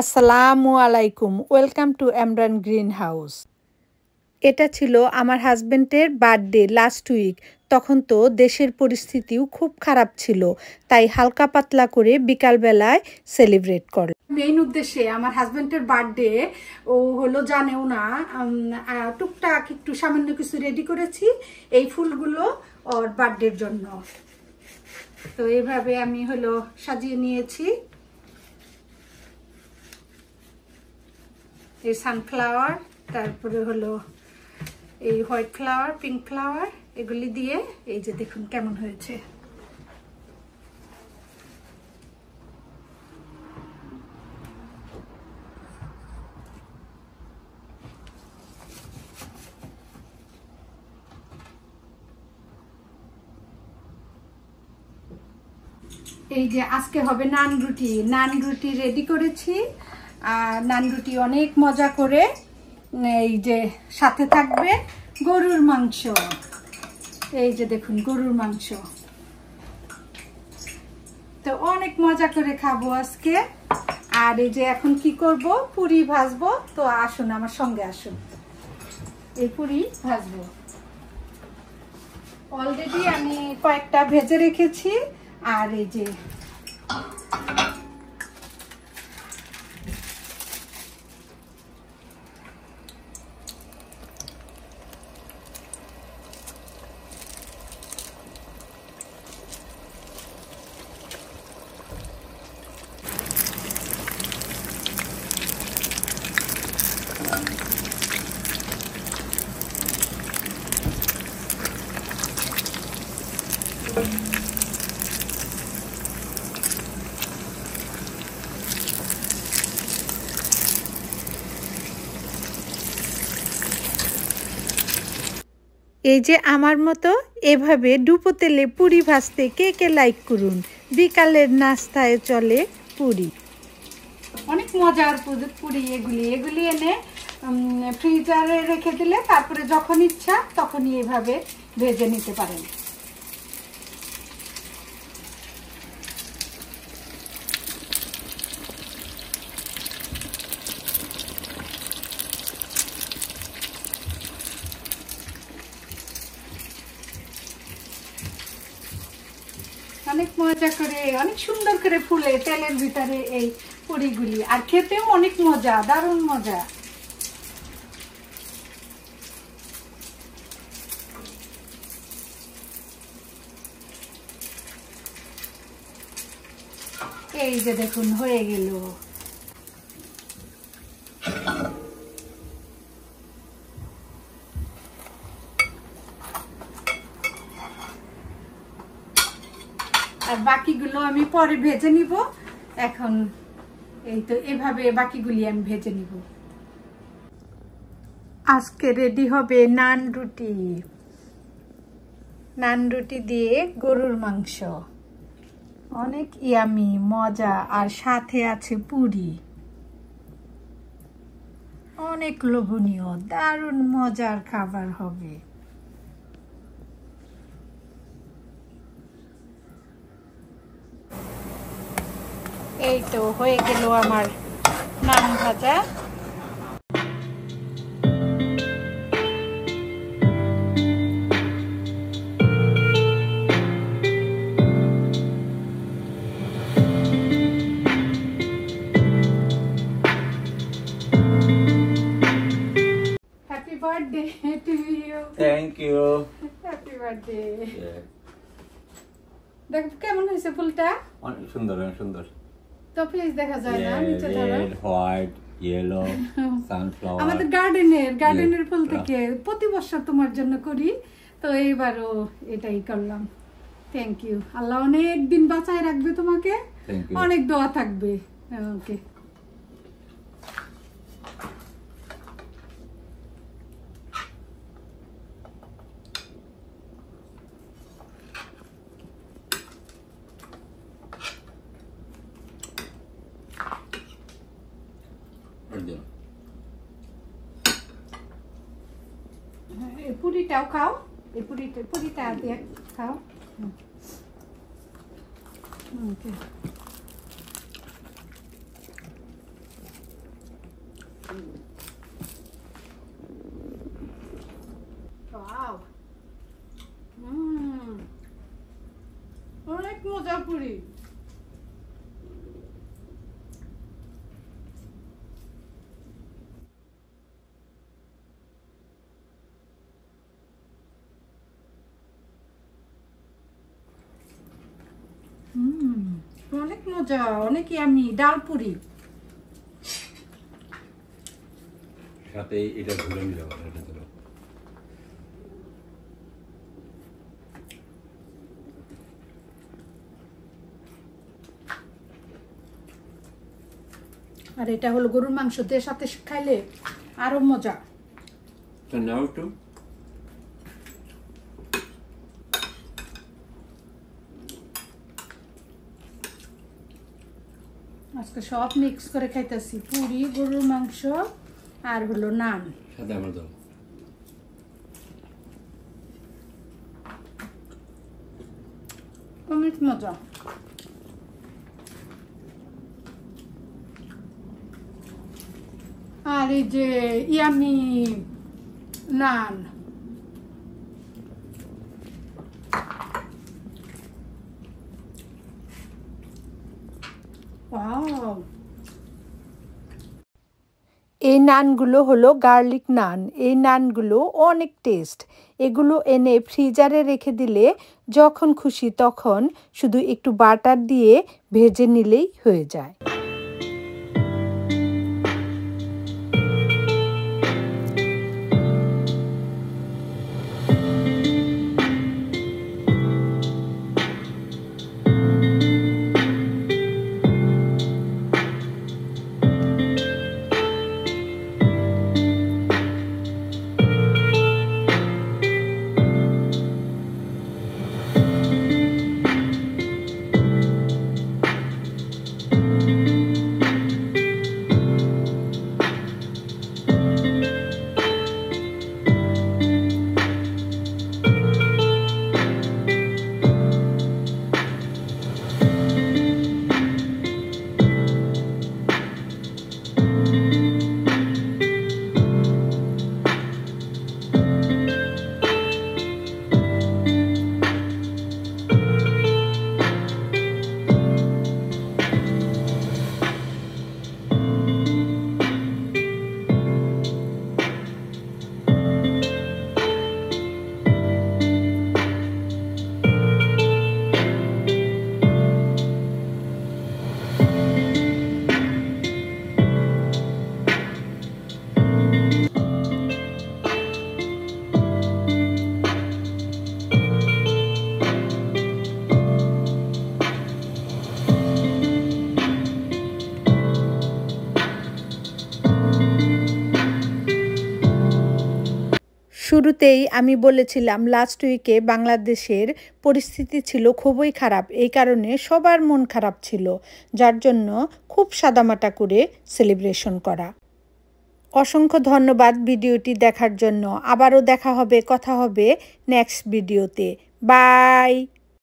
আসসালামু আলাইকুম, welcome to Emran Green House. এটা ছিল আমার হাজবেন্ডের বার্থডে লাস্ট উইক। তখন তো দেশের পরিস্থিতিও খুব খারাপ ছিল, তাই হালকা পাতলা করে বিকালবেলায় সেলিব্রেট করল। মেইন উদ্দেশ্যে আমার হাজবেন্ডের বার্থডে ও হলো জানেও না, টুকটাক একটু সামান্য কিছু রেডি করেছি এই ফুলগুলো ওর বার্থডের জন্য। তো এইভাবে আমি হলো সাজিয়ে নিয়েছি। এই সানফ্লাওয়ার, তারপরে হলো এই হোয়াইট ফ্লাওয়ার, পিঙ্ক ফ্লাওয়ার, এগুলি দিয়ে এই যে দেখুন কেমন হয়েছে। এই যে আজকে হবে নান রুটি। নান রুটি রেডি করেছি, আর নান রুটি অনেক মজা করে। এই যে সাথে থাকবে গরুর মাংস। এই যে দেখুন গরুর মাংস, তো অনেক মজা করে খাবো আজকে। আর এই যে এখন কি করব, পুরি ভাজবো। তো আসুন আমার সঙ্গে আসুন, এই পুরি ভাজবো। অলরেডি আমি কয়েকটা ভেজে রেখেছি। আর এই যে এই যে আমার মতো এভাবে ডুবো তেলে পুরি ভাজতে কে কে লাইক করুন। বিকালের নাস্তায় চলে পুরি, অনেক মজার পুরি। এগুলি এনে ফ্রিজারে রেখে দিলে তারপরে যখন ইচ্ছা তখনই এভাবে ভেজে নিতে পারেন। অনেক মজা করে, অনেক সুন্দর করে ফুলে তেলের ভিতরে এই পুরিগুলি, আর খেতেও অনেক মজা, দারুণ মজা। এই যে দেখুন হয়ে গেল। আর বাকিগুলো আমি পরে ভেজে নিব। এখন এই তো এভাবে বাকিগুলি আমি ভেজে নিব। আজকে রেডি হবে নান রুটি। নান রুটি দিয়ে গরুর মাংস, অনেক ইয়ামি মজা। আর সাথে আছে পুরি, অনেক লোভনীয়, দারুণ মজার খাবার হবে। এই তো হয়ে গেল আমার নান ভাজা। Happy birthday to you. Thank you. Happy birthday. দেখ কেমন হয়েছে ফুলটা? অনেক সুন্দর, অনেক সুন্দর। তো প্লিজ দেখা যায় না, নিচে ধরো। Red, white, yellow, sunflower. আমাদের গার্ডেনের ফুল থেকে প্রতি বছর তোমার জন্য করি, তো এইবারও এটাই করলাম। Thank you. আল্লাহ অনেক দিন বাঁচায় রাখবে তোমাকে, অনেক দোয়া থাকবে। ওকে। পুরিটাও খাও, এই পুরিটা দিয়ে খাও। ওকে। ওয়াও অনেক মজা পুরি। অনেক মজা, অনেক ইয়ামি। ডাল পুরি সাথে এটা ধরে নিলাম, এটা ধরো। আর এটা হলো গরুর মাংস দিয়ে সাথে খাইলে আরো মজা। তো নাও একটু। আজকে সব মিক্স করে খাইতেছি, পুরি, গরুর মাংস আর হলো নান। সাথে আমার দাও। অনেক মজা। আর এই যে ইয়ামি নান। এই নানগুলো হলো গার্লিক নান। এই নানগুলো অনেক টেস্ট। এগুলো এনে ফ্রিজারে রেখে দিলে যখন খুশি তখন শুধু একটু বাটার দিয়ে ভেজে নিলেই হয়ে যায়। শুরুতেই আমি বলেছিলাম লাস্ট উইকে বাংলাদেশের পরিস্থিতি ছিল খুবই খারাপ। এই কারণে সবার মন খারাপ ছিল, যার জন্য খুব সাদামাটা করে সেলিব্রেশন করা। অসংখ্য ধন্যবাদ ভিডিওটি দেখার জন্য। আবারও দেখা হবে, কথা হবে নেক্সট ভিডিওতে। বাই।